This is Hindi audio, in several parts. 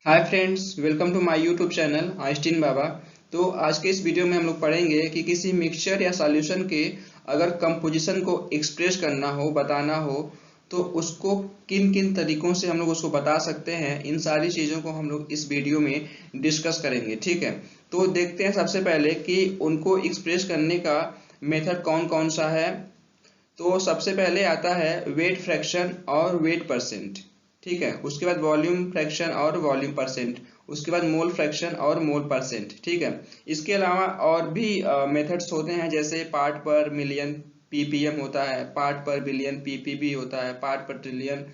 Hi friends, welcome to my YouTube channel Einstein बाबा। तो आज के इस वीडियो में हम लोग पढ़ेंगे कि किसी मिक्सचर या सॉल्यूशन के अगर कंपोजिशन को एक्सप्रेस करना हो, बताना हो, तो उसको किन किन तरीकों से हम लोग उसको बता सकते हैं। इन सारी चीज़ों को हम लोग इस वीडियो में डिस्कस करेंगे, ठीक है। तो देखते हैं सबसे पहले कि उनको एक्सप्रेस करने का मेथड कौन कौन सा है। तो सबसे पहले आता है वेट फ्रैक्शन और वेट परसेंट, ठीक है। उसके बाद वॉल्यूम फ्रैक्शन और वॉल्यूम परसेंट। उसके बाद मोल फ्रैक्शन और मोल परसेंट, ठीक है। इसके अलावा और भी मेथड्स होते हैं, जैसे पार्ट पर मिलियन पीपीएम होता है, पार्ट पर बिलियन पीपीबी होता है, पार्ट पर ट्रिलियन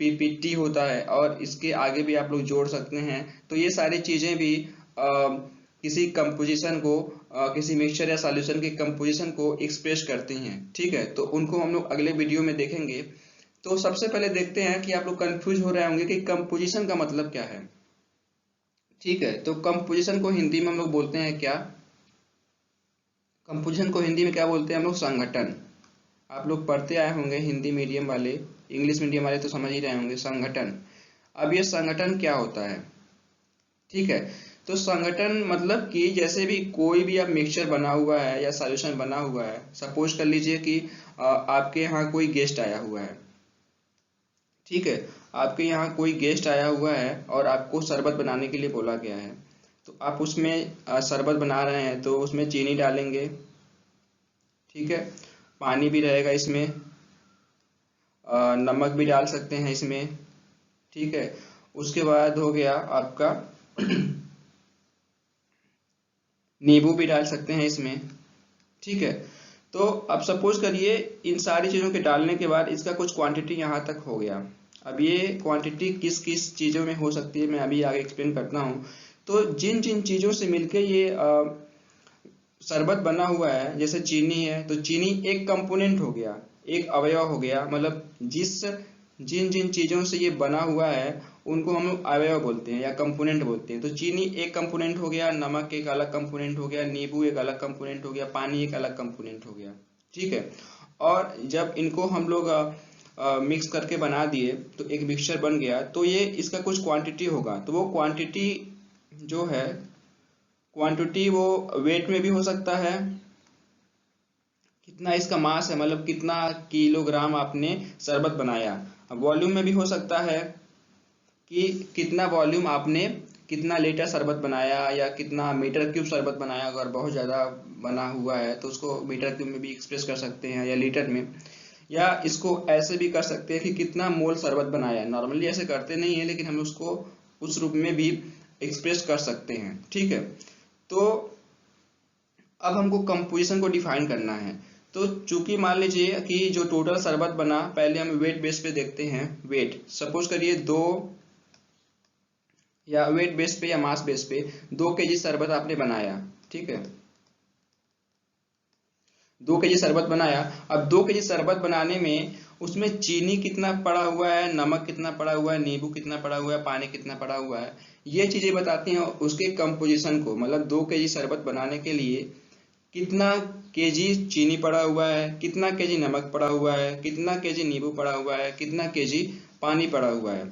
पीपीटी होता है, और इसके आगे भी आप लोग जोड़ सकते हैं। तो ये सारी चीजें भी किसी कंपोजिशन को किसी मिक्सचर या सॉल्यूशन के कंपोजिशन को एक्सप्रेस करती हैं, ठीक है। तो उनको हम लोग अगले वीडियो में देखेंगे। तो सबसे पहले देखते हैं कि आप लोग कंफ्यूज हो रहे होंगे कि कंपोजिशन का मतलब क्या है, ठीक है। तो कंपोजिशन को हिंदी में हम लोग बोलते हैं क्या? कंपोजिशन को हिंदी में क्या बोलते हैं हम लोग? संगठन। आप लोग पढ़ते आए होंगे हिंदी मीडियम वाले, इंग्लिश मीडियम वाले तो समझ ही रहे होंगे संगठन। अब ये संगठन क्या होता है, ठीक है। तो संगठन मतलब कि जैसे भी कोई भी आप मिक्सचर बना हुआ है या सॉल्यूशन बना हुआ है, सपोज कर लीजिए कि आपके यहाँ कोई गेस्ट आया हुआ है, ठीक है। आपके यहाँ कोई गेस्ट आया हुआ है और आपको शरबत बनाने के लिए बोला गया है। तो आप उसमें शरबत बना रहे हैं तो उसमें चीनी डालेंगे, ठीक है। पानी भी रहेगा इसमें, नमक भी डाल सकते हैं इसमें, ठीक है। उसके बाद हो गया आपका नींबू भी डाल सकते हैं इसमें, ठीक है। तो अब सपोज करिए इन सारी चीज़ों के डालने के बाद इसका कुछ क्वांटिटी यहाँ तक हो गया। अब ये क्वांटिटी किस किस चीज़ों में हो सकती है मैं अभी आगे एक्सप्लेन करता हूँ। तो जिन जिन चीज़ों से मिलके ये शरबत बना हुआ है, जैसे चीनी है तो चीनी एक कंपोनेंट हो गया, एक अवयव हो गया। मतलब जिस जिन जिन चीज़ों से ये बना हुआ है उनको हम लोग अवयव बोलते हैं या कंपोनेंट बोलते हैं। तो चीनी एक कंपोनेंट हो गया, नमक एक अलग कंपोनेंट हो गया, नींबू एक अलग कंपोनेंट हो गया, पानी एक अलग कंपोनेंट हो गया, ठीक है। और जब इनको हम लोग मिक्स करके बना दिए तो एक मिक्सचर बन गया। तो ये इसका कुछ क्वांटिटी होगा, तो वो क्वांटिटी जो है, क्वांटिटी वो वेट में भी हो सकता है, कितना इसका मास है, मतलब कितना किलोग्राम आपने शरबत बनाया। अब वॉल्यूम में भी हो सकता है कि कितना वॉल्यूम आपने, कितना लीटर शरबत बनाया या कितना मीटर क्यूब शरबत बनाया। अगर बहुत ज़्यादा बना हुआ है तो उसको मीटर क्यूब में भी एक्सप्रेस कर सकते हैं या लीटर में। या इसको ऐसे भी कर सकते हैं कि कितना मोल शरबत बनाया। नॉर्मली ऐसे करते नहीं है, लेकिन हम उसको उस रूप में भी एक्सप्रेस कर सकते हैं, ठीक है। तो अब हमको कंपोजिशन को डिफाइन करना है। तो चूंकि मान लीजिए कि जो टोटल शरबत बना, पहले हम वेट बेस पे देखते हैं। वेट सपोज करिए दो, या वेट बेस पे या मास बेस पे 2 केजी शरबत आपने बनाया, ठीक है। 2 केजी शरबत बनाया। अब 2 केजी शरबत बनाने में उसमें चीनी कितना पड़ा हुआ है, नमक कितना पड़ा हुआ है, नींबू कितना पड़ा हुआ है, पानी कितना पड़ा हुआ है, ये चीजें बताती हैं उसके कंपोजिशन को। मतलब 2 केजी शरबत बनाने के लिए कितना केजी चीनी पड़ा हुआ है, कितना केजी नमक पड़ा हुआ है, कितना केजी नींबू पड़ा हुआ है, कितना केजी पानी पड़ा हुआ है,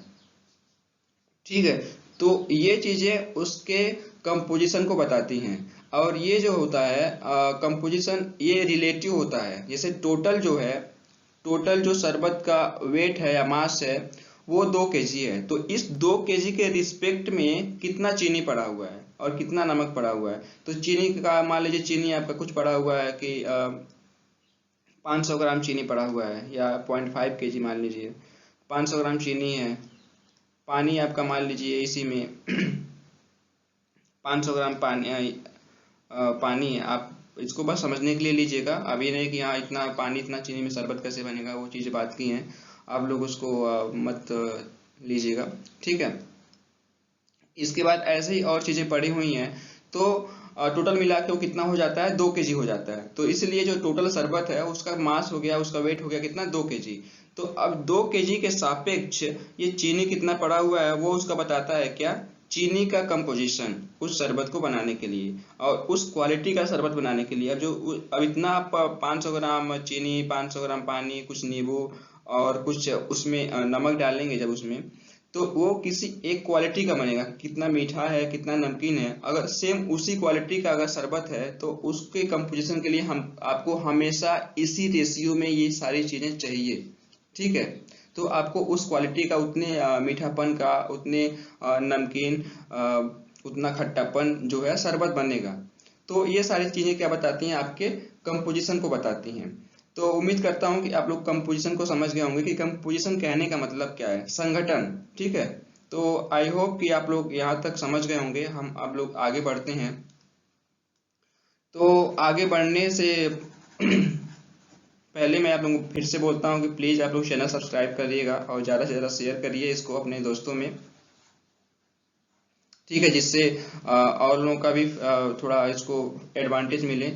ठीक है। तो ये चीजें उसके कंपोजिशन को बताती हैं। और ये जो होता है कंपोजिशन, ये रिलेटिव होता है। जैसे टोटल जो है, टोटल जो शरबत का वेट है या मास है वो 2 केजी है। तो इस 2 केजी के रिस्पेक्ट में कितना चीनी पड़ा हुआ है और कितना नमक पड़ा हुआ है। तो चीनी का मान लीजिए, चीनी आपका कुछ पड़ा हुआ है कि 500 ग्राम चीनी पड़ा हुआ है, या 0.5 केजी मान लीजिए 500 ग्राम चीनी है। पानी आपका मान लीजिए इसी में 500 ग्राम पानी पानी है। आप इसको बस समझने के लिए लीजिएगा, अब ये नहीं कि हाँ इतना पानी इतना चीनी में शरबत कैसे बनेगा, वो चीज़ें बात की हैं। आप लोग उसको मत लीजिएगा, ठीक है। इसके बाद ऐसे ही और चीज़ें पड़ी हुई हैं। तो टोटल मिला के वो कितना हो जाता है, 2 केजी हो जाता है। तो इसलिए जो टोटल शरबत है उसका मास हो गया, उसका वेट हो गया कितना, 2 केजी। तो अब 2 केजी के सापेक्ष ये चीनी कितना पड़ा हुआ है वो उसका बताता है क्या, चीनी का कंपोजिशन उस शरबत को बनाने के लिए और उस क्वालिटी का शरबत बनाने के लिए। अब इतना आप 500 ग्राम चीनी, 500 ग्राम पानी, कुछ नींबू और कुछ उसमें नमक डालेंगे जब उसमें, तो वो किसी एक क्वालिटी का बनेगा, कितना मीठा है कितना नमकीन है। अगर सेम उसी क्वालिटी का अगर शरबत है तो उसके कंपोजिशन के लिए हम आपको हमेशा इसी रेशियो में ये सारी चीजें चाहिए, ठीक है। तो आपको उस क्वालिटी का उतने मीठापन का, उतने नमकीन, उतना खट्टापन जो है शरबत बनेगा। तो ये सारी चीजें क्या बताती हैं, आपके कंपोजिशन को बताती हैं। तो उम्मीद करता हूं कि आप लोग कंपोजिशन को समझ गए होंगे कि कंपोजिशन कहने का मतलब क्या है, संगठन, ठीक है। तो आई होप कि आप लोग यहाँ तक समझ गए होंगे। हम आप लोग आगे बढ़ते हैं। तो आगे बढ़ने से पहले मैं आप लोगों को फिर से बोलता हूँ कि प्लीज आप लोग चैनल सब्सक्राइब करिएगा और ज्यादा से ज्यादा शेयर करिए इसको अपने दोस्तों में, ठीक है, जिससे और लोगों का भी थोड़ा इसको एडवांटेज मिले।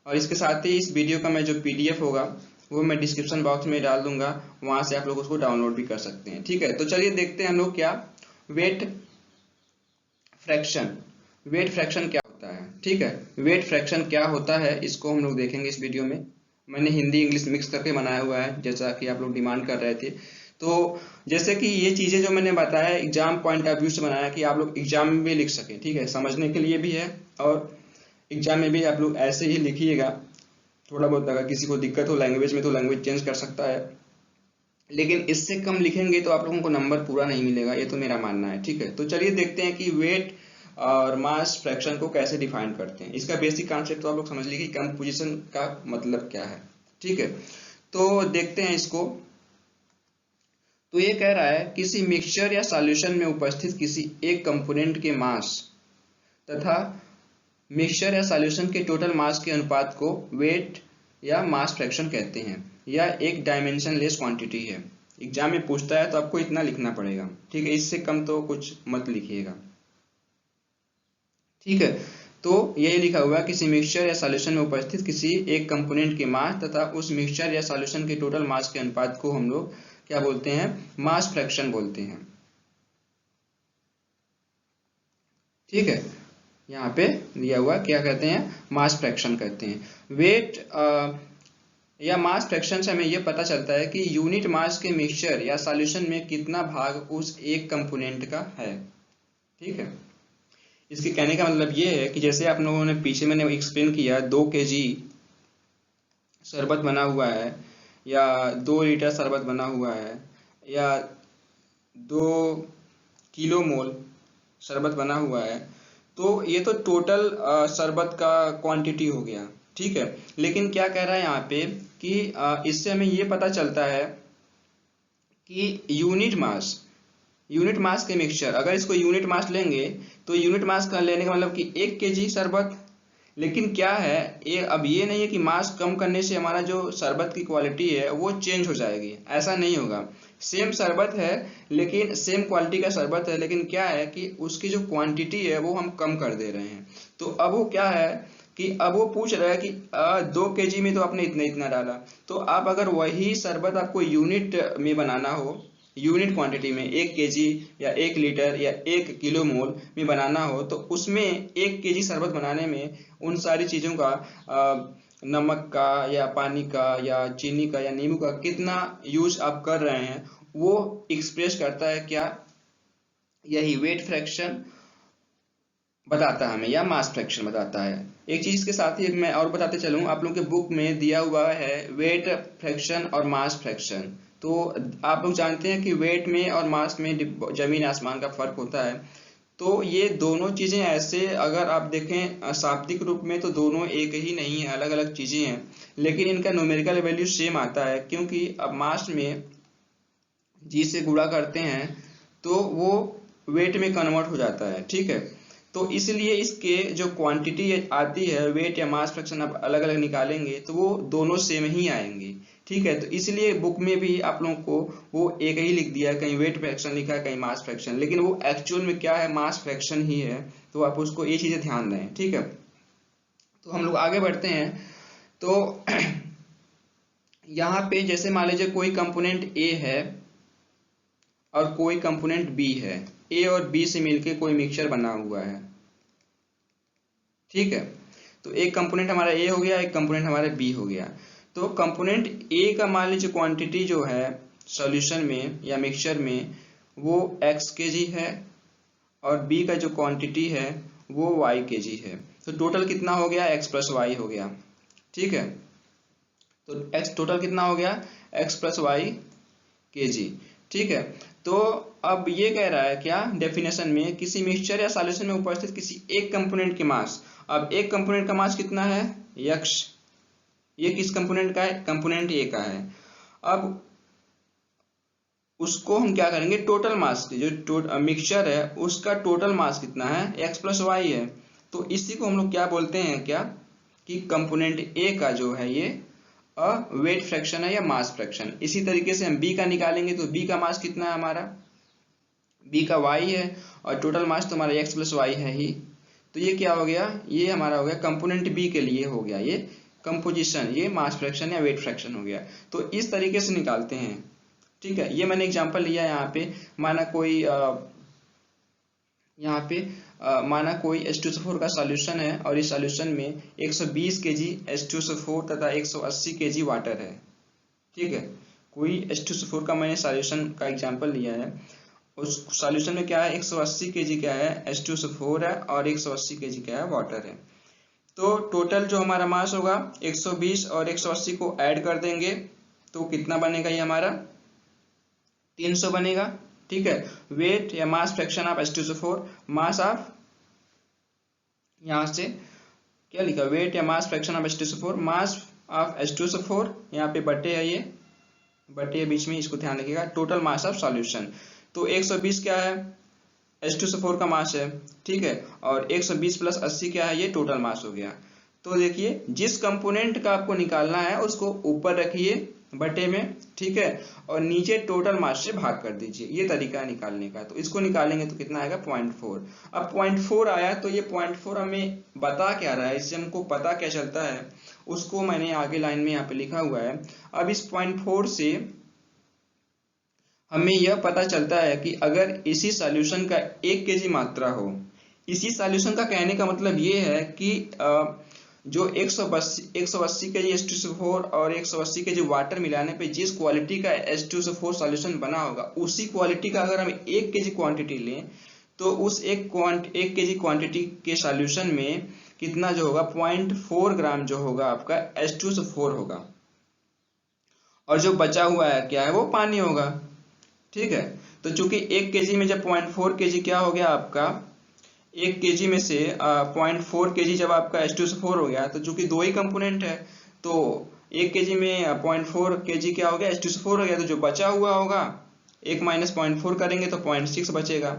और इसके साथ ही इस वीडियो का मैं जो पीडीएफ होगा वो मैं डिस्क्रिप्शन बॉक्स में डाल दूंगा, वहां से आप लोग उसको डाउनलोड भी कर सकते हैं, ठीक है। तो चलिए देखते हैं हम लोग क्या वेट फ्रैक्शन, वेट फ्रैक्शन क्या होता है, ठीक है। वेट फ्रैक्शन क्या होता है इसको हम लोग देखेंगे इस वीडियो में। मैंने हिंदी इंग्लिश मिक्स करके बनाया हुआ है, जैसा कि आप लोग डिमांड कर रहे थे। तो जैसे कि ये चीजें जो मैंने बताया एग्जाम पॉइंट ऑफ व्यू से बनाया कि आप लोग एग्जाम में भी लिख सके, ठीक है, समझने के लिए भी है और एग्जाम में भी आप लोग ऐसे ही लिखिएगा। थोड़ा बहुत अगर किसी को दिक्कत हो लैंग्वेज में तो लैंग्वेज चेंज कर सकता है, लेकिन इससे कम लिखेंगे तो आप लोगों को नंबर पूरा नहीं मिलेगा, ये तो मेरा मानना है, ठीक है। तो चलिए देखते हैं कि वेट और मास फ्रैक्शन को कैसे डिफाइन करते हैं। इसका बेसिक कॉन्सेप्ट तो आप लोग समझ लीजिए कि कंपोजिशन का मतलब क्या है, ठीक है। तो देखते हैं इसको। तो ये कह रहा है किसी मिक्सचर या सॉल्यूशन में उपस्थित किसी एक कंपोनेंट के मास तथा मिक्सचर या सॉल्यूशन के टोटल मास के अनुपात को वेट या मास फ्रैक्शन कहते हैं। यह एक डायमेंशन लेस क्वांटिटी है। एग्जाम में पूछता है तो आपको इतना लिखना पड़ेगा, ठीक है, इससे कम तो कुछ मत लिखिएगा, ठीक है। तो यही लिखा हुआ है किसी मिक्सचर या सॉल्यूशन में उपस्थित किसी एक कंपोनेंट के मास तथा उस मिक्सचर या सॉल्यूशन के टोटल मास के अनुपात को हम लोग क्या बोलते हैं, मास फ्रैक्शन बोलते हैं, ठीक है। यहाँ पे दिया हुआ क्या कहते हैं, मास फ्रैक्शन कहते हैं। वेट या मास फ्रैक्शन से हमें यह पता चलता है कि यूनिट मास के मिक्सचर या सॉल्यूशन में कितना भाग उस एक कंपोनेंट का है, ठीक है। इसके कहने का मतलब ये है कि जैसे आप लोगों ने पीछे मैंने एक्सप्लेन किया 2 kg शरबत बना हुआ है या 2 लीटर शरबत बना हुआ है या 2 किलो मोल शरबत बना हुआ है, तो ये तो टोटल शरबत का क्वांटिटी हो गया, ठीक है। लेकिन क्या कह रहा है यहाँ पे कि इससे हमें ये पता चलता है कि यूनिट मास के मिक्सचर, अगर इसको यूनिट मास लेंगे तो यूनिट मास का लेने का मतलब कि 1 kg शरबत। लेकिन क्या है ये, अब ये नहीं है कि मास कम करने से हमारा जो शरबत की क्वालिटी है वो चेंज हो जाएगी, ऐसा नहीं होगा। सेम शरबत है लेकिन सेम क्वालिटी का शरबत है, लेकिन क्या है कि उसकी जो क्वांटिटी है वो हम कम कर दे रहे हैं। तो अब वो क्या है कि अब वो पूछ रहा है कि 2 kg में तो आपने इतना इतना डाला, तो आप अगर वही शरबत आपको यूनिट में बनाना हो, यूनिट क्वांटिटी में 1 kg या 1 लीटर या 1 किलो मोल में बनाना हो, तो उसमें 1 kg शरबत बनाने में उन सारी चीजों का नमक का या पानी का या चीनी का या नींबू का कितना यूज आप कर रहे हैं वो एक्सप्रेस करता है क्या, यही वेट फ्रैक्शन बताता है हमें या मास फ्रैक्शन बताता है। एक चीज के साथ ही मैं और बताते चलूं, आप लोगों के बुक में दिया हुआ है वेट फ्रैक्शन और मास फ्रैक्शन। तो आप लोग जानते हैं कि वेट में और मास में जमीन आसमान का फर्क होता है। तो ये दोनों चीजें ऐसे अगर आप देखें शाब्दिक रूप में तो दोनों एक ही नहीं है, अलग अलग चीजें हैं, लेकिन इनका न्यूमेरिकल वैल्यू सेम आता है, क्योंकि अब मास में जी से गुणा करते हैं तो वो वेट में कन्वर्ट हो जाता है, ठीक है। तो इसलिए इसके जो क्वांटिटी आती है वेट या मास फ्रैक्शन आप अलग अलग निकालेंगे तो वो दोनों सेम ही आएंगे, ठीक है। तो इसलिए बुक में भी आप लोगों को वो एक ही लिख दिया है, कहीं वेट फ्रैक्शन लिखा है कहीं मास फ्रैक्शन, लेकिन वो एक्चुअल में क्या है, मास फ्रैक्शन ही है। तो आप उसको ये चीजें ध्यान दें, ठीक है। तो हम लोग आगे बढ़ते हैं। तो यहाँ पे जैसे मान लीजिए कोई कंपोनेंट ए है और कोई कंपोनेंट बी है, ए और बी से मिलके कोई मिक्सचर बना हुआ है, ठीक है। तो एक कंपोनेंट हमारा ए हो गया, एक कंपोनेंट हमारा बी हो गया। तो कंपोनेंट ए का मान लीजिए क्वांटिटी जो है सॉल्यूशन में या मिक्सचर में वो x kg है और b का जो क्वांटिटी है वो y kg है। तो टोटल कितना हो गया, x प्लस वाई हो गया। ठीक है, तो x टोटल कितना हो गया, x प्लस वाई kg। ठीक है, तो अब ये कह रहा है क्या डेफिनेशन में, किसी मिक्सचर या सॉल्यूशन में उपस्थित किसी एक कंपोनेंट के मास। अब एक कंपोनेंट का मास कितना है, x। ये किस कंपोनेंट का है, कंपोनेंट ए का है। अब उसको हम क्या करेंगे, टोटल मास जो मिक्सचर है उसका टोटल मास कितना है, x प्लस वाई है। तो इसी को हम लोग क्या बोलते हैं, क्या कि कंपोनेंट ए का जो है ये वेट फ्रैक्शन है या मास फ्रैक्शन। इसी तरीके से हम बी का निकालेंगे तो बी का मास कितना है हमारा, बी का वाई है और टोटल मास तो हमारा एक्स प्लस वाई है ही। तो ये क्या हो गया, ये हमारा हो गया कंपोनेंट बी के लिए हो गया ये कंपोजिशन, ये मास फ्रैक्शन या वेट फ्रैक्शन हो गया। तो इस तरीके से निकालते हैं। ठीक है, ये मैंने एग्जांपल लिया यहाँ पे, माना कोई यहाँ पे माना कोई H2SO4 का सॉल्यूशन है और इस सॉल्यूशन में 120 केजी H2SO4 तथा 180 केजी वाटर है। ठीक है, कोई H2SO4 का मैंने सॉल्यूशन का एग्जांपल लिया है, उस सॉल्यूशन में क्या है 180 केजी क्या है H2SO4 है और 180 केजी क्या है वाटर है। तो टोटल जो हमारा मास होगा 120 और 180 को ऐड कर देंगे तो कितना बनेगा, ये हमारा 300 बनेगा। ठीक है, वेट या mass fraction of H2SO4, mass of, यहां से क्या लिखा, वेट या mass fraction of H2SO4, mass of H2SO4 यहाँ पे बटे है, ये बटे है बीच में, इसको ध्यान रखिएगा। टोटल मास ऑफ सॉल्यूशन, तो 120 क्या है H2SO4 का मास है। ठीक है, और 120 प्लस 80 क्या है, ये टोटल मास हो गया। तो देखिए जिस कंपोनेंट का आपको निकालना है उसको ऊपर रखिए बटे में, ठीक है, और नीचे टोटल मास से भाग कर दीजिए, ये तरीका है निकालने का। तो इसको निकालेंगे तो कितना आएगा 0.4। अब 0.4 आया तो ये 0.4 हमें बता क्या रहा है, इससे हमको पता क्या चलता है उसको मैंने आगे लाइन में यहाँ पे लिखा हुआ है। अब इस 0.4 से हमें यह पता चलता है कि अगर इसी सॉल्यूशन का 1 केजी मात्रा हो, इसी सॉल्यूशन का कहने का मतलब ये है कि जो 180 केजी H2SO4 और 180 केजी वाटर मिलाने पे जिस क्वालिटी का H2SO4 सॉल्यूशन बना होगा, उसी क्वालिटी का अगर हम 1 केजी क्वांटिटी लें तो उस एक केजी क्वांटिटी के सॉल्यूशन में कितना जो होगा 0.4 ग्राम जो होगा आपका H2SO4 होगा, और जो बचा हुआ है क्या है वो पानी होगा। ठीक है, तो चूंकि 1 केजी में जब 0.4 केजी क्या हो गया आपका, 1 केजी में से 0.4 केजी जब आपका H2SO4 हो गया, तो चूंकि दो ही कंपोनेंट है तो 1 केजी में 0.4 केजी क्या हो गया H2SO4 हो गया, तो जो बचा हुआ होगा 1 माइनस 0.4 करेंगे तो 0.6 बचेगा,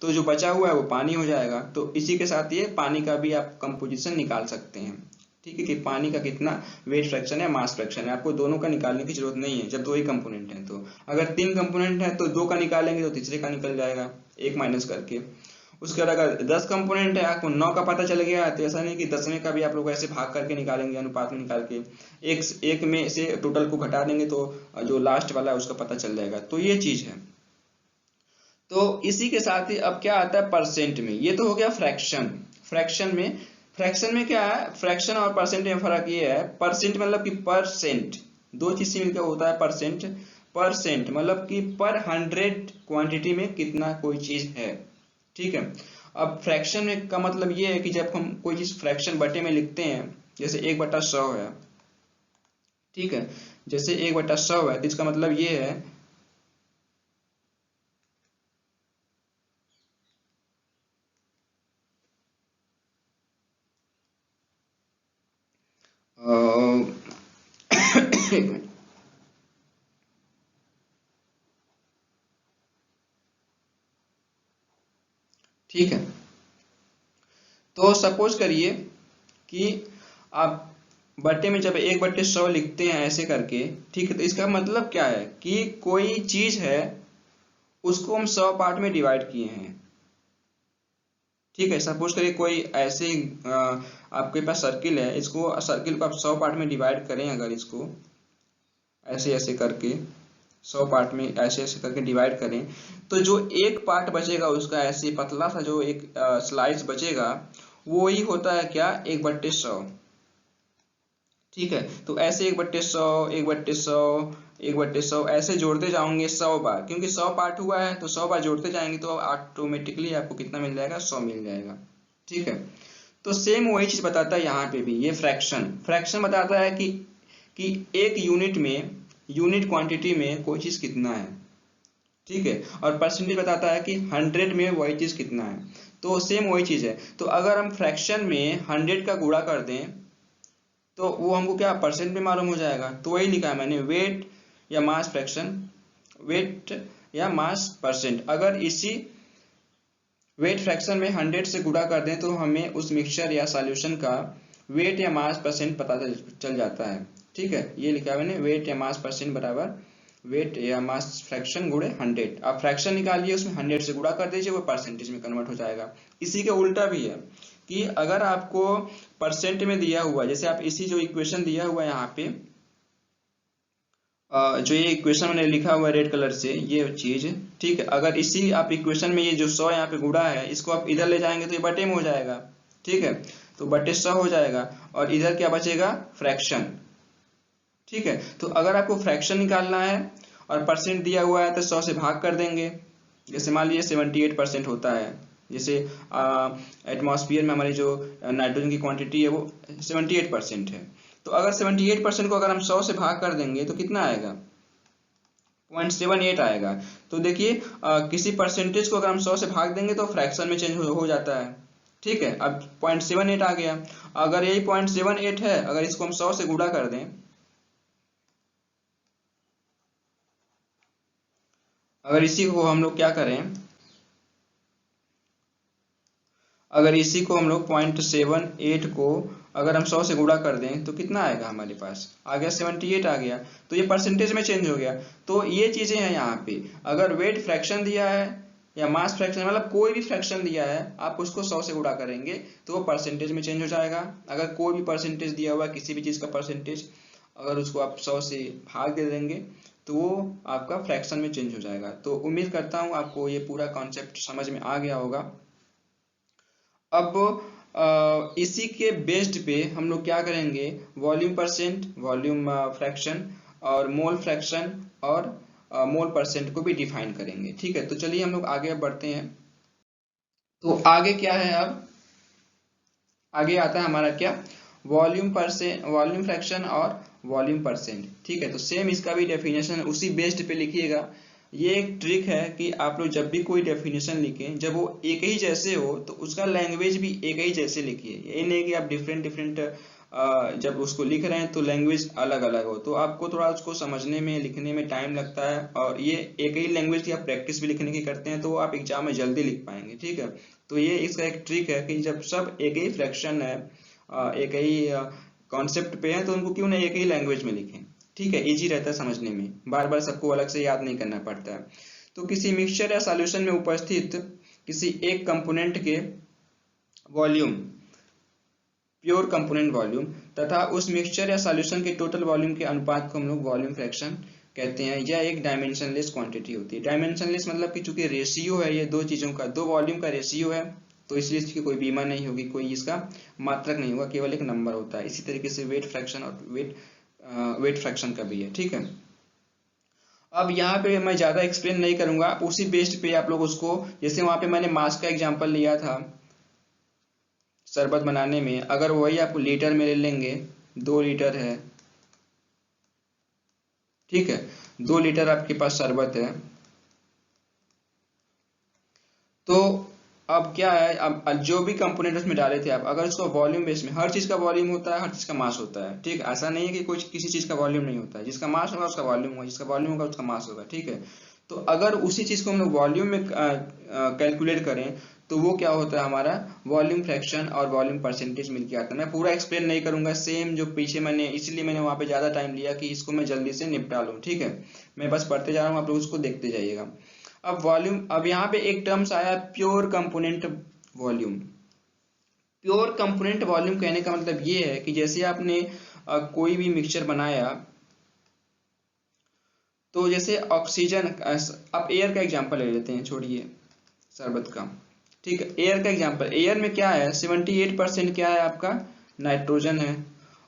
तो जो बचा हुआ है वो पानी हो जाएगा। तो इसी के साथ ये पानी का भी आप कंपोजिशन निकाल सकते हैं। ठीक है, कि पानी का कितना वेट फ्रैक्शन है, मास फ्रैक्शन है, आपको दोनों का निकालने की जरूरत नहीं है जब दो ही कंपोनेंट हैं। तो अगर 3 कंपोनेंट है तो 2 का निकालेंगे तो तीसरे का निकल जाएगा 1 माइनस करके। उसके बाद अगर 10 कंपोनेंट है, आपको 9 का पता चल गया तो ऐसा नहीं कि 10वें का भी आप लोग ऐसे भाग करके निकालेंगे, अनुपात में निकाल के एक में से टोटल को घटा देंगे तो जो लास्ट वाला है उसका पता चल जाएगा। तो ये चीज है। तो इसी के साथ ही अब क्या आता है परसेंट में, ये तो हो गया फ्रैक्शन। फ्रैक्शन में क्या है, फ्रैक्शन और परसेंट में फर्क ये है, परसेंट मतलब कि परसेंट, दो चीज से मिलकर होता है परसेंट। परसेंट मतलब कि पर 100 क्वांटिटी में कितना कोई चीज है। ठीक है, अब फ्रैक्शन में का मतलब ये है कि जब हम कोई चीज फ्रैक्शन बटे में लिखते हैं, जैसे 1/100 है, ठीक है, जैसे 1/100 है तो इसका मतलब ये है एक मिनट, ठीक है, तो सपोज करिए कि आप बट्टे में जब 1/100 लिखते हैं ऐसे करके, ठीक है, तो इसका मतलब क्या है कि कोई चीज है उसको हम 100 पार्ट में डिवाइड किए हैं। ठीक है, सपोज करिए कोई ऐसे आपके पास सर्किल है, इसको सर्किल को आप 100 पार्ट में डिवाइड करें, अगर इसको ऐसे ऐसे करके 100 पार्ट में ऐसे ऐसे करके डिवाइड करें, तो जो एक पार्ट बचेगा उसका ऐसे पतला सा जो एक स्लाइस बचेगा वो ही होता है क्या 1/100। ठीक है, तो ऐसे 1/100 1/100 1/100 ऐसे जोड़ते जाओगे 100 बार, क्योंकि 100 पार्ट हुआ है तो 100 बार जोड़ते जाएंगे तो ऑटोमेटिकली आपको कितना मिल जाएगा, 100 मिल जाएगा। ठीक है, तो सेम वही चीज बताता है यहाँ पे भी। ये फ्रैक्शन बताता है कि एक यूनिट में, यूनिट क्वांटिटी में कोई चीज कितना है। ठीक है, और परसेंटेज बताता है कि 100 में वही चीज कितना है। तो सेम वही चीज है। तो अगर हम फ्रैक्शन में 100 का गुणा कर दें तो वो हमको क्या परसेंट में मालूम हो जाएगा। तो वही लिखा है मैंने, वेट या मास फ्रैक्शन, वेट या मास परसेंट। अगर इसी वेट फ्रैक्शन में 100 से गुणा कर दें तो हमें उस मिक्सचर या सॉल्यूशन का वेट या मास परसेंट पता चल जाता है। ठीक है, ये लिखा है मैंने, वेट या मास परसेंट बराबर वेट या मास फ्रैक्शन गुणे 100। आप फ्रैक्शन निकालिए, उसमें 100 से गुणा कर दीजिए, वो परसेंटेज में कन्वर्ट हो जाएगा। इसी के उल्टा भी है कि अगर आपको परसेंट में दिया हुआ, जैसे आप इसी जो इक्वेशन दिया हुआ है यहाँ पे, जो ये इक्वेशन मैंने लिखा हुआ है रेड कलर से, ये चीज, ठीक है, अगर इसी आप इक्वेशन में ये जो 100 यहाँ पे गुणा है, इसको आप इधर ले जाएंगे तो ये बटे में हो जाएगा। ठीक है, तो बटे 100 हो जाएगा और इधर क्या बचेगा, फ्रैक्शन। ठीक है, तो अगर आपको फ्रैक्शन निकालना है और परसेंट दिया हुआ है तो 100 से भाग कर देंगे। जैसे मान लीजिए 78% होता है, जैसे एटमॉस्फेयर में हमारी जो नाइट्रोजन की क्वांटिटी है वो 78% है। तो अगर 78% को अगर हम 100 से भाग कर देंगे तो कितना आएगा, 0.78 आएगा। तो देखिए किसी परसेंटेज को अगर हम 100 से भाग देंगे तो फ्रैक्शन में चेंज हो जाता है। ठीक है, अब 0.78 आ गया। अगर यही 0.78 है, अगर इसको हम 100 से गुणा कर दें, अगर इसी को हम लोग क्या करें, अगर इसी को हम लोग 0.78 को अगर हम 100 से गुणा कर दें तो कितना आएगा, हमारे पास आ गया 78 आ गया। तो ये परसेंटेज में चेंज हो गया। तो ये चीजें हैं यहाँ पे। अगर वेट फ्रैक्शन दिया है या मास फ्रैक्शन, मतलब कोई भी फ्रैक्शन दिया है, आप उसको 100 से गुणा करेंगे तो वो परसेंटेज में चेंज हो जाएगा। अगर कोई भी परसेंटेज दिया हुआ है, किसी भी चीज का परसेंटेज, अगर उसको आप 100 से भाग दे देंगे तो वो आपका फ्रैक्शन में चेंज हो जाएगा। तो उम्मीद करता हूँ आपको ये पूरा कॉन्सेप्ट समझ में आ गया होगा। अब इसी के बेस्ड पे हम लोग क्या करेंगे, वॉल्यूम परसेंट, वॉल्यूम फ्रैक्शन और मोल फ्रैक्शन और मोल परसेंट को भी डिफाइन करेंगे। ठीक है, तो चलिए हम लोग आगे बढ़ते हैं। तो आगे क्या है, अब आगे आता है हमारा क्या, वॉल्यूम परसेंट, वॉल्यूम फ्रैक्शन और वॉल्यूम परसेंट। ठीक है, तो सेम इसका भी डेफिनेशन उसी बेस्ड पे लिखिएगा। ये एक ट्रिक है कि आप लोग जब भी कोई डेफिनेशन लिखें, जब वो एक ही जैसे हो तो उसका लैंग्वेज भी एक ही जैसे लिखिए। ये नहीं कि आप डिफरेंट डिफरेंट जब उसको लिख रहे हैं तो लैंग्वेज अलग अलग हो, तो आपको थोड़ा उसको समझने में, लिखने में टाइम लगता है। और ये एक ही लैंग्वेज की आप प्रैक्टिस भी लिखने की करते हैं तो आप एग्जाम में जल्दी लिख पाएंगे। ठीक है, तो ये इसका एक ट्रिक है कि जब सब एक ही फ्रैक्शन है, एक ही कॉन्सेप्ट पे है, तो उनको क्यों ना एक ही लैंग्वेज में लिखें। ठीक है, इजी रहता है समझने में, बार बार सबको अलग से याद नहीं करना पड़ता है। तो किसी मिक्सचर या सॉल्यूशन में उपस्थित किसी एक कंपोनेंट के वॉल्यूम, प्योर कंपोनेंट वॉल्यूम, तथा उस मिक्सचर या सॉल्यूशन के टोटल वॉल्यूम के अनुपात को हम लोग वॉल्यूम फ्रैक्शन कहते हैं। यह एक डायमेंशनलेस क्वांटिटी होती है। डायमेंशनलेस मतलब कि चूंकि रेशियो है, ये दो चीजों का, दो वॉल्यूम का रेशियो है, तो इसलिए इसकी कोई बीमा नहीं होगी, कोई इसका मात्रक नहीं होगा, केवल एक नंबर होता है। इसी तरीके से वेट फ्रैक्शन और वेट फ्रैक्शन का भी है। ठीक है, अब यहाँ पे मैं ज्यादा एक्सप्लेन नहीं करूंगा, उसी बेस्ड पे आप लोग उसको, जैसे वहां पे मैंने मास का एग्जांपल लिया था शरबत बनाने में, अगर वही आप लीटर में ले लेंगे, 2 लीटर है, ठीक है, 2 लीटर आपके पास शरबत है, तो अब क्या है, अब जो भी कंपोनेंट उसमें डाले थे आप, अगर उसको वॉल्यूम बेस में, हर चीज का वॉल्यूम होता है, हर चीज का मास होता है। ठीक, ऐसा नहीं है कि कोई किसी चीज का वॉल्यूम नहीं होता है। जिसका मास होगा उसका वॉल्यूम होगा, जिसका वॉल्यूम होगा उसका मास होगा। ठीक है, तो अगर उसी चीज को हम लोग वॉल्यूम में कैलकुलेट करें तो वो क्या होता है, हमारा वॉल्यूम फ्रैक्शन और वॉल्यूम परसेंटेज मिलकर आता है। मैं पूरा एक्सप्लेन नहीं करूंगा, सेम जो पीछे मैंने, इसलिए मैंने वहां पे ज्यादा टाइम लिया कि इसको मैं जल्दी से निपटा लूं। ठीक है, मैं बस पढ़ते जा रहा हूँ, आप लोग उसको देखते जाइएगा। अब वॉल्यूम, अब यहाँ पे एक टर्म्स आया pure component volume. Pure component volume कहने का मतलब ये है कि जैसे आपने कोई भी मिक्सचर बनाया, तो जैसे ऑक्सीजन, आप एयर का एग्जांपल ले लेते हैं, छोड़िए शरबत का। ठीक है, एयर का एग्जांपल, एयर में क्या है, 78% क्या है आपका, नाइट्रोजन है।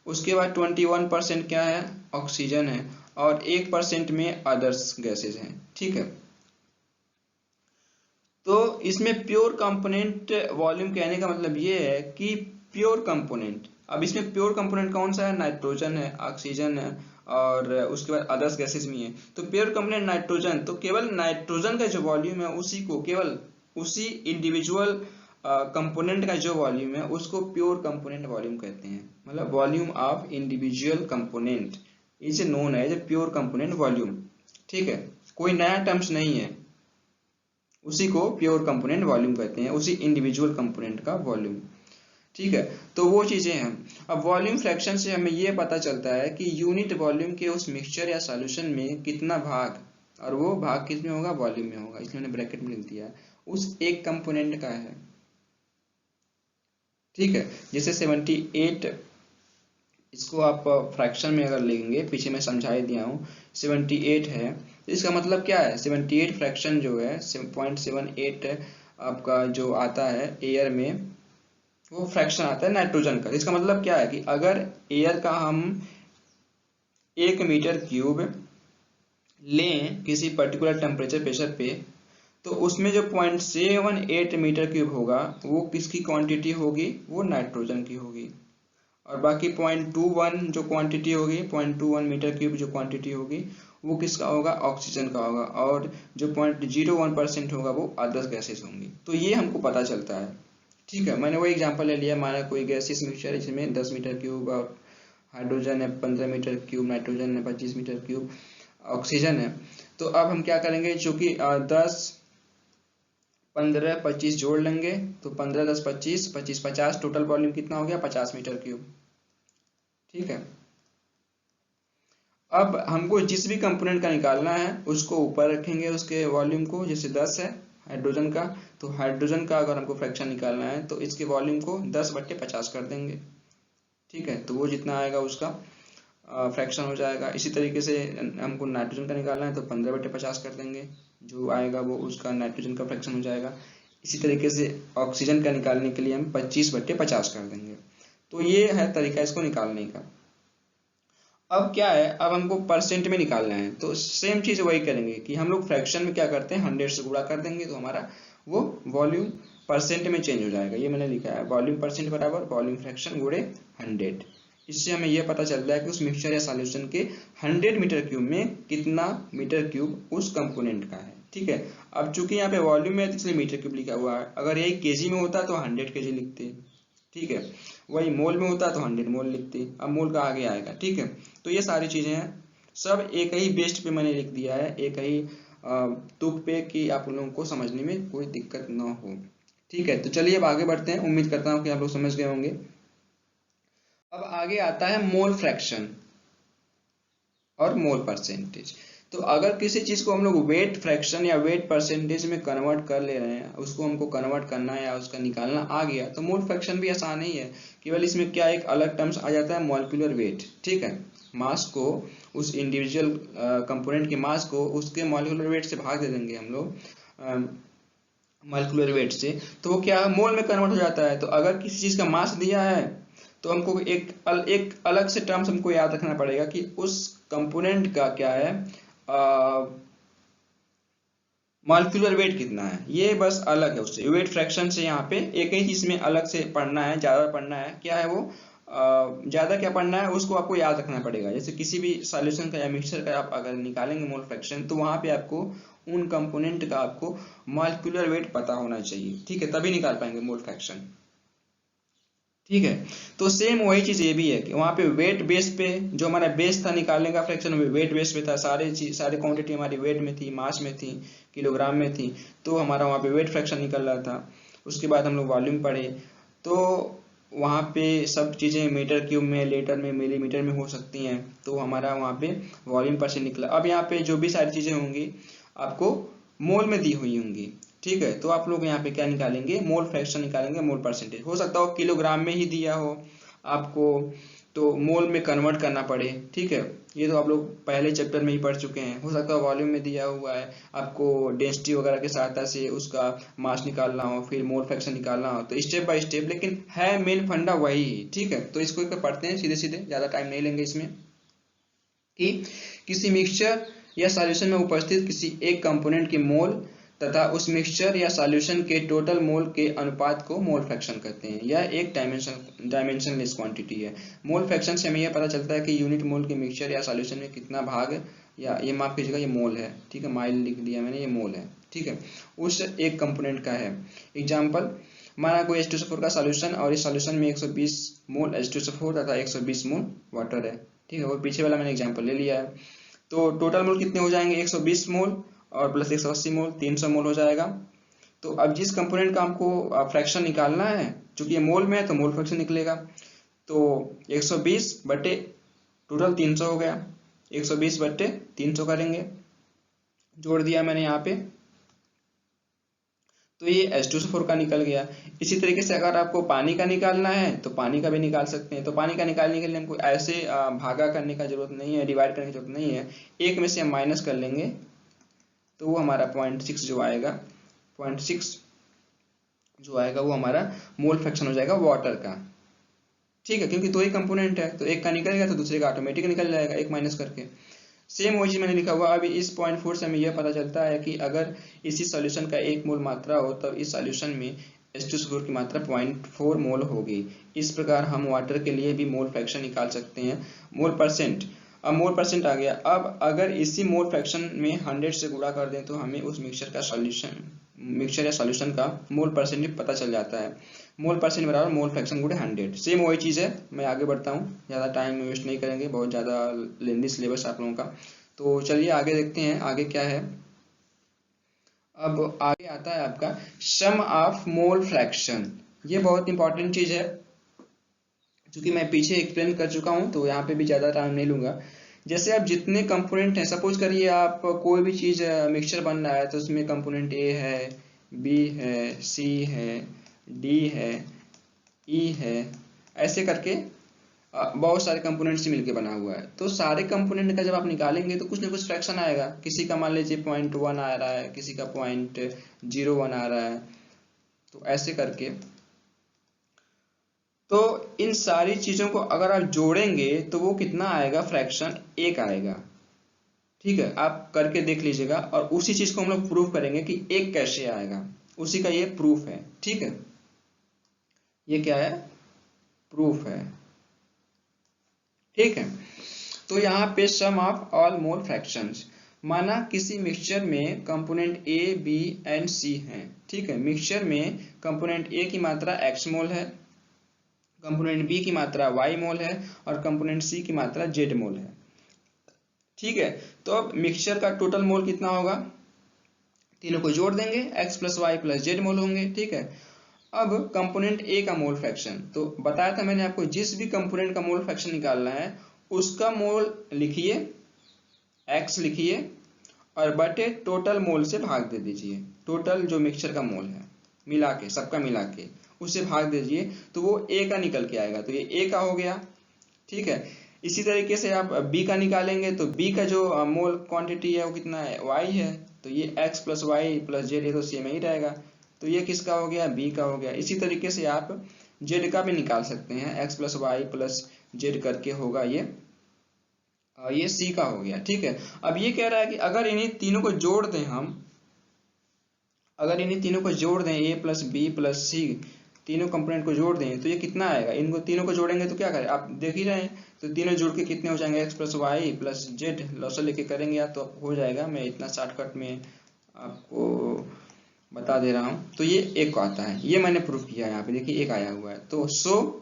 उसके बाद 21% क्या है, ऑक्सीजन है। और 1% में अदर्स गैसेज हैं। ठीक है, तो इसमें प्योर कंपोनेंट वॉल्यूम कहने का मतलब ये है कि प्योर कंपोनेंट, अब इसमें प्योर कंपोनेंट कौन सा है, नाइट्रोजन है, ऑक्सीजन है और उसके बाद अदर्स गैसेस भी हैं। तो प्योर कंपोनेंट नाइट्रोजन, तो केवल नाइट्रोजन का जो वॉल्यूम है उसी को, केवल उसी इंडिविजुअल कंपोनेंट का जो वॉल्यूम है उसको प्योर कंपोनेंट वॉल्यूम कहते हैं। मतलब volume of individual component is known as pure component volume. ठीक है, कोई नया टर्म्स नहीं है, उसी को प्योर कंपोनेंट वॉल्यूम कहते हैं, उसी इंडिविजुअल कंपोनेंट का वॉल्यूम। ठीक है, तो वो चीजें हैं। अब वॉल्यूम फ्रैक्शन से हमें ये पता चलता है कि यूनिट वॉल्यूम के उस मिक्सचर या सॉल्यूशन में कितना भाग, और वो भाग किस में होगा, वॉल्यूम में होगा, इसलिए मैंने ब्रैकेट में लिख दिया है, उस एक कंपोनेंट का है। ठीक है, जैसे 78, इसको आप फ्रैक्शन में अगर लेंगे, पीछे मैं समझा ही दिया हूँ, 78 है, तो इसका मतलब क्या है, 78 फ्रैक्शन जो है 0.78 आपका जो आता है एयर में, वो फ्रैक्शन आता है नाइट्रोजन का। इसका मतलब क्या है कि अगर एयर का हम 1 मीटर क्यूब लें किसी पर्टिकुलर टेम्परेचर प्रेशर पे, तो उसमें जो 0.78 मीटर क्यूब होगा वो किसकी क्वांटिटी होगी, वो नाइट्रोजन की होगी। और बाकी 0.21 जो क्वांटिटी होगी, 0.21 मीटर क्यूब जो क्वांटिटी होगी वो किसका होगा, ऑक्सीजन का होगा। और जो 0.01% होगा वो अदर्स गैसेस होंगी। तो ये हमको पता चलता है। ठीक है, मैंने वो एग्जांपल ले लिया, माना कोई गैसेस मिक्सचर है जिसमें 10 मीटर क्यूब और हाइड्रोजन है 15 मीटर क्यूब, नाइट्रोजन है 25 मीटर क्यूब, ऑक्सीजन है। तो अब हम क्या करेंगे, चूंकि 10 15 25 जोड़ लेंगे, तो 15 10 25 25 50, टोटल वॉल्यूम कितना हो गया, 50 मीटर क्यूब। ठीक है, अब हमको जिस भी कंपोनेंट का निकालना है उसको ऊपर रखेंगे, उसके वॉल्यूम को, जैसे 10 है हाइड्रोजन का, तो हाइड्रोजन का अगर हमको फ्रैक्शन निकालना है तो इसके वॉल्यूम को 10/50 कर देंगे। ठीक है, तो वो जितना आएगा उसका फ्रैक्शन हो जाएगा। इसी तरीके से हमको नाइट्रोजन का निकालना है तो 15/50 कर देंगे, जो आएगा वो उसका नाइट्रोजन का फ्रैक्शन हो जाएगा। इसी तरीके से ऑक्सीजन का निकालने के लिए हम 25/50 कर देंगे। तो ये है तरीका इसको निकालने का। अब क्या है, अब हमको परसेंट में निकालना है, तो सेम चीज वही करेंगे कि हम लोग फ्रैक्शन में क्या करते हैं, 100 से गुणा कर देंगे, तो हमारा वो वॉल्यूम परसेंट में चेंज हो जाएगा। ये मैंने लिखा है, वॉल्यूम परसेंट बराबर वॉल्यूम फ्रैक्शन गुणे 100। इससे हमें यह पता चलता है कि उस मिक्सचर या सॉल्यूशन के 100 मीटर क्यूब में कितना मीटर क्यूब उस कंपोनेंट का है। ठीक है, अब चूंकि यहाँ पे वॉल्यूम है इसलिए मीटर क्यूब लिखा हुआ है, अगर यही केजी में होता तो 100 केजी लिखते। ठीक है, वही मोल में होता तो 100 मोल लिखते, अब मोल का आगे आएगा। ठीक है, तो ये सारी चीजें हैं, सब एक ही बेस्ट पे मैंने लिख दिया है, एक ही तुक पे, कि आप लोगों को समझने में कोई दिक्कत ना हो। ठीक है, तो चलिए अब आगे बढ़ते हैं, उम्मीद करता हूँ कि आप लोग समझ गए होंगे। अब आगे आता है मोल फ्रैक्शन और मोल परसेंटेज। तो अगर किसी चीज को हम लोग वेट फ्रैक्शन या वेट परसेंटेज में कन्वर्ट कर ले रहे हैं, उसको हमको कन्वर्ट करना है या उसका निकालना आ गया, तो मोल फ्रैक्शन भी आसान ही है। केवल इसमें क्या एक अलग टर्म्स आ जाता है, मॉलिक्यूलर वेट। ठीक है, मास को, उस इंडिविजुअल कंपोनेंट के मास को उसके मॉलिक्यूलर वेट से भाग दे देंगे हम लोग, मॉलिक्यूलर वेट से, तो वो क्या मोल में कन्वर्ट हो जाता है। तो अगर किसी चीज का मास दिया है तो हमको एक अलग से टर्म्स हमको याद रखना पड़ेगा कि उस कंपोनेंट का क्या है, मॉलिक्यूलर वेट कितना है, ये बस अलग है उससे। वेट फ्रैक्शन से यहाँ पे एक ही चीज में अलग से पढ़ना है, ज्यादा पढ़ना है, क्या है वो, ज्यादा क्या पढ़ना है उसको आपको याद रखना पड़ेगा। जैसे किसी भी सॉल्यूशन का या मिक्सचर का आप अगर निकालेंगे मोल फ्रैक्शन, तो वहां पे आपको उन कंपोनेंट का आपको मॉलिक्यूलर वेट पता होना चाहिए। ठीक है, तभी निकाल पाएंगे मोल फ्रैक्शन। ठीक है, तो सेम वही चीज ये भी है कि वहां पे वेट बेस पे, जो हमारा बेस था निकालने का फ्रैक्शन, वेट बेस पे था, सारे चीज सारी क्वांटिटी हमारी वेट में थी, मास में थी, किलोग्राम में थी, तो हमारा वहां पे वेट फ्रैक्शन निकल रहा था। उसके बाद हम लोग वॉल्यूम पढ़े, तो वहां पे सब चीजें मीटर क्यूब में, लीटर में, मिलीमीटर में हो सकती हैं, तो हमारा वहां पे वॉल्यूम परसेंट निकला। अब यहाँ पे जो भी सारी चीजें होंगी आपको मोल में दी हुई होंगी। ठीक है, तो आप लोग यहाँ पे क्या निकालेंगे, मोल फ्रैक्शन निकालेंगे, मोल परसेंटेज। हो सकता हो किलोग्राम में ही दिया हो आपको, तो मोल में कन्वर्ट करना पड़े। ठीक है, ये तो आप लोग पहले चैप्टर में ही पढ़ चुके हैं। हो सकता है वॉल्यूम में दिया हुआ है, आपको डेंसिटी वगैरह की सहायता से उसका मास निकालना हो, फिर मोल फ्रैक्शन निकालना हो, तो स्टेप बाय स्टेप, लेकिन है मेन फंडा वही। ठीक है, तो इसको एक पढ़ते हैं सीधे सीधे, ज्यादा टाइम नहीं लेंगे इसमें, कि किसी मिक्सचर या सॉल्यूशन में उपस्थित किसी एक कंपोनेंट की मोल तथा उस मिक्सचर या सॉल्यूशन के टोटल मोल के अनुपात को मोल फ्रैक्शन कहते हैं। यह एक डायमेंशनलेस क्वांटिटी है। मोल फ्रैक्शन से हमें यह पता चलता है कि यूनिट मोल के मिक्सचर या सॉल्यूशन में कितना भाग, या ये माफ कीजिएगा ये मोल है, ठीक है, माइल लिख दिया मैंने, ये मोल है, ठीक है, उस एक कंपोनेंट का है। एग्जाम्पल, माना कोई H2SO4 का सॉल्यूशन और इस सॉल्यूशन में 120 मोल H2SO4 तथा 120 मोल वाटर है, ठीक है, वो पीछे वाला मैंने एग्जाम्पल ले लिया है। तो टोटल मोल कितने हो जाएंगे, 120 मोल और प्लस 180 मोल 300 मोल हो जाएगा। तो अब जिस कंपोनेंट का हमको फ्रैक्शन निकालना है, चूंकि ये मोल में है तो मोल फ्रैक्शन निकलेगा, तो 120 बटे टोटल 300 हो गया, 120 बटे 300 करेंगे, जोड़ दिया मैंने यहाँ पे, तो ये H2SO4 का निकल गया। इसी तरीके से अगर आपको पानी का निकालना है तो पानी का भी निकाल सकते हैं। तो पानी का निकालने के लिए हमको ऐसे भागा करने का जरूरत नहीं है, डिवाइड करने की जरूरत नहीं है, एक में से हम माइनस कर लेंगे तो वो हमारा 0.6 जो आएगा, 0.6 जो आएगा वो हमारा मोल फ्रैक्शन हो जाएगा वाटर का, ठीक है, क्योंकि दो ही कंपोनेंट है, तो एक का निकलेगा तो दूसरे का ऑटोमेटिक निकल जाएगा एक माइनस करके। सेम वही चीज मैंने लिखा हुआ। अभी इस 0.4 से हमें यह पता चलता है कि अगर इसी सॉल्यूशन का 1 मोल मात्रा हो तब इस सॉल्यूशन में H2SO4 की मात्रा 0.4 मोल होगी। इस प्रकार हम वाटर के लिए भी मोल फ्रैक्शन निकाल सकते हैं, मोल परसेंट। अब मोल परसेंट आ गया। अब अगर इसी मोल फ्रैक्शन में 100 से गुणा कर दें तो हमें उस मिक्सचर या सॉल्यूशन का मोल परसेंट पता चल जाता है। मोल परसेंट बराबर मोल फ्रैक्शन गुणे 100। सेम वही चीज़ है। मैं आगे बढ़ता हूँ, ज़्यादा टाइम वेस्ट नहीं करेंगे, बहुत ज़्यादा लेंदी सिलेबस आप लोगों का। तो चलिए आगे देखते हैं आगे क्या है। अब आगे आता है आपका सम ऑफ मोल फ्रैक्शन। ये बहुत इंपॉर्टेंट चीज़ है, क्योंकि मैं पीछे एक्सप्लेन कर चुका हूँ तो यहाँ पे भी ज़्यादा टाइम नहीं लूंगा। जैसे आप जितने कंपोनेंट हैं, सपोज करिए आप कोई भी चीज़ मिक्सचर बन रहा है तो उसमें कंपोनेंट ए है, बी है, सी है, डी है, ई है, ऐसे करके बहुत सारे कंपोनेंट से मिलके बना हुआ है। तो सारे कंपोनेंट का जब आप निकालेंगे तो कुछ ना कुछ फ्रैक्शन आएगा। किसी का मान लीजिए 0.1 आ रहा है, किसी का 0.01 आ रहा है, तो ऐसे करके। तो इन सारी चीजों को अगर आप जोड़ेंगे तो वो कितना आएगा, फ्रैक्शन 1 आएगा। ठीक है, आप करके देख लीजिएगा और उसी चीज को हम लोग प्रूफ करेंगे कि 1 कैसे आएगा, उसी का ये प्रूफ है। ठीक है, ये क्या है, प्रूफ है। ठीक है, तो यहाँ पे सम ऑफ ऑल मोल फ्रैक्शंस, माना किसी मिक्सचर में कंपोनेंट ए, बी एंड सी हैं। ठीक है, मिक्सचर में कंपोनेंट ए की मात्रा x मोल है, कंपोनेंट बी की मात्रा y मोल है और कंपोनेंट सी की मात्रा z मोल है। ठीक है, तो अब मिक्सचर का टोटल मोल कितना होगा, तीनों को जोड़ देंगे, x plus y plus z mole होंगे। ठीक है, अब कंपोनेंट ए का मोल फ्रैक्शन, तो बताया था मैंने आपको, जिस भी कंपोनेंट का मोल फ्रैक्शन निकालना है उसका मोल लिखिए, x लिखिए और बटे टोटल मोल से भाग दे दीजिए। टोटल जो मिक्सचर का मोल है मिला के, सबका मिला के उससे भाग दीजिए तो वो ए का निकल के आएगा, तो ये ए का हो गया। ठीक है, इसी तरीके से आप बी का निकालेंगे तो बी का जो मोल क्वांटिटी है वो कितना है, y है, तो ये x plus y plus z, ये तो सेम ही रहेगा, तो ये किसका हो गया, बी का हो गया। इसी तरीके से आप जेड का भी निकाल सकते हैं, x plus y plus z करके होगा ये सी का हो गया। ठीक है, अब ये कह रहा है कि अगर इन्हीं तीनों को जोड़ दें हम, अगर इन्हीं तीनों को जोड़ दें, ए प्लस बी प्लस सी, तीनों कंपोनेंट को जोड़ दें तो ये कितना आएगा। इनको तीनों को जोड़ेंगे तो क्या करें, आप देख ही रहे हैं, तो तीनों जोड़ के कितने हो जाएंगे, x plus y plus z, लॉसर लेके करेंगे आप तो हो जाएगा। मैं इतना शॉर्टकट में आपको बता दे रहा हूँ। तो ये एक आता है, ये मैंने प्रूफ किया है, यहाँ पे देखिए एक आया हुआ है। तो so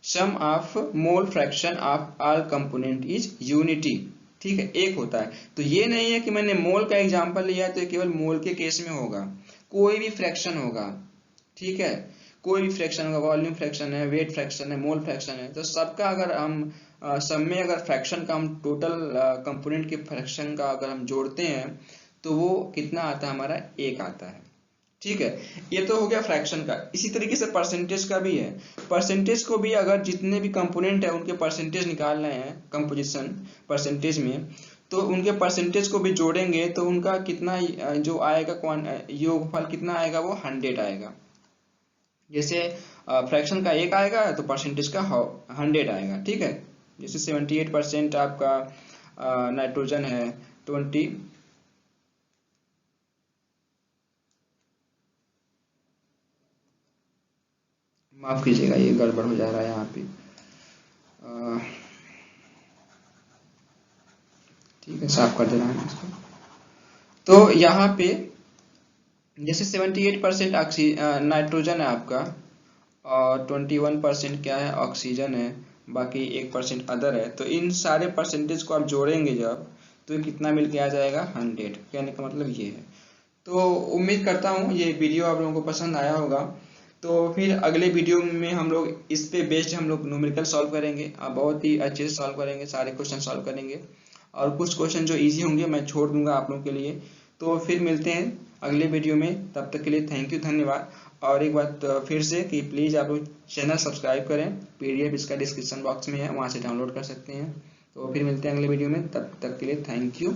sum of mole fraction of all component is unity. ठीक है, एक होता है। तो ये नहीं है कि मैंने मोल का एग्जांपल लिया तो ये केवल मोल के केस में होगा, कोई भी फ्रैक्शन होगा। ठीक है, कोई भी फ्रैक्शन होगा, वॉल्यूम फ्रैक्शन है, वेट फ्रैक्शन है, मोल फ्रैक्शन है, तो सबका अगर हम सब में अगर फ्रैक्शन का हम टोटल कंपोनेंट के फ्रैक्शन का अगर हम जोड़ते हैं तो वो कितना आता है, हमारा 1 आता है। ठीक है, ये तो हो गया फ्रैक्शन का। इसी तरीके से परसेंटेज का भी है। परसेंटेज को भी अगर जितने भी कंपोनेंट है उनके परसेंटेज निकालने हैं कंपोजिशन परसेंटेज में, तो उनके परसेंटेज को भी जोड़ेंगे तो उनका कितना जो आएगा योगफल कितना आएगा, वो 100 आएगा। जैसे फ्रैक्शन का 1 आएगा तो परसेंटेज का 100 आएगा। ठीक है, जैसे 78% आपका नाइट्रोजन है 20, माफ कीजिएगा ये गड़बड़ हो जा रहा है यहाँ पे। ठीक है, साफ कर दे रहा है इसको। तो यहाँ पे जैसे 78% नाइट्रोजन है आपका और 21% क्या है, ऑक्सीजन है, बाकी 1% अदर है। तो इन सारे परसेंटेज को आप जोड़ेंगे जब, तो कितना मिल के आ जाएगा 100। कहने का मतलब ये है। तो उम्मीद करता हूँ ये वीडियो आप लोगों को पसंद आया होगा। तो फिर अगले वीडियो में हम लोग इस पे बेस्ड हम लोग न्यूमेरिकल सॉल्व करेंगे, बहुत ही अच्छे से सॉल्व करेंगे, सारे क्वेश्चन सॉल्व करेंगे और कुछ क्वेश्चन जो इजी होंगे मैं छोड़ दूंगा आप लोगों के लिए। तो फिर मिलते हैं अगले वीडियो में, तब तक के लिए थैंक यू, धन्यवाद। और एक बात फिर से कि प्लीज़ आप लोग चैनल सब्सक्राइब करें, पीडीएफ इसका डिस्क्रिप्शन बॉक्स में है, वहाँ से डाउनलोड कर सकते हैं। तो फिर मिलते हैं अगले वीडियो में, तब तक के लिए थैंक यू।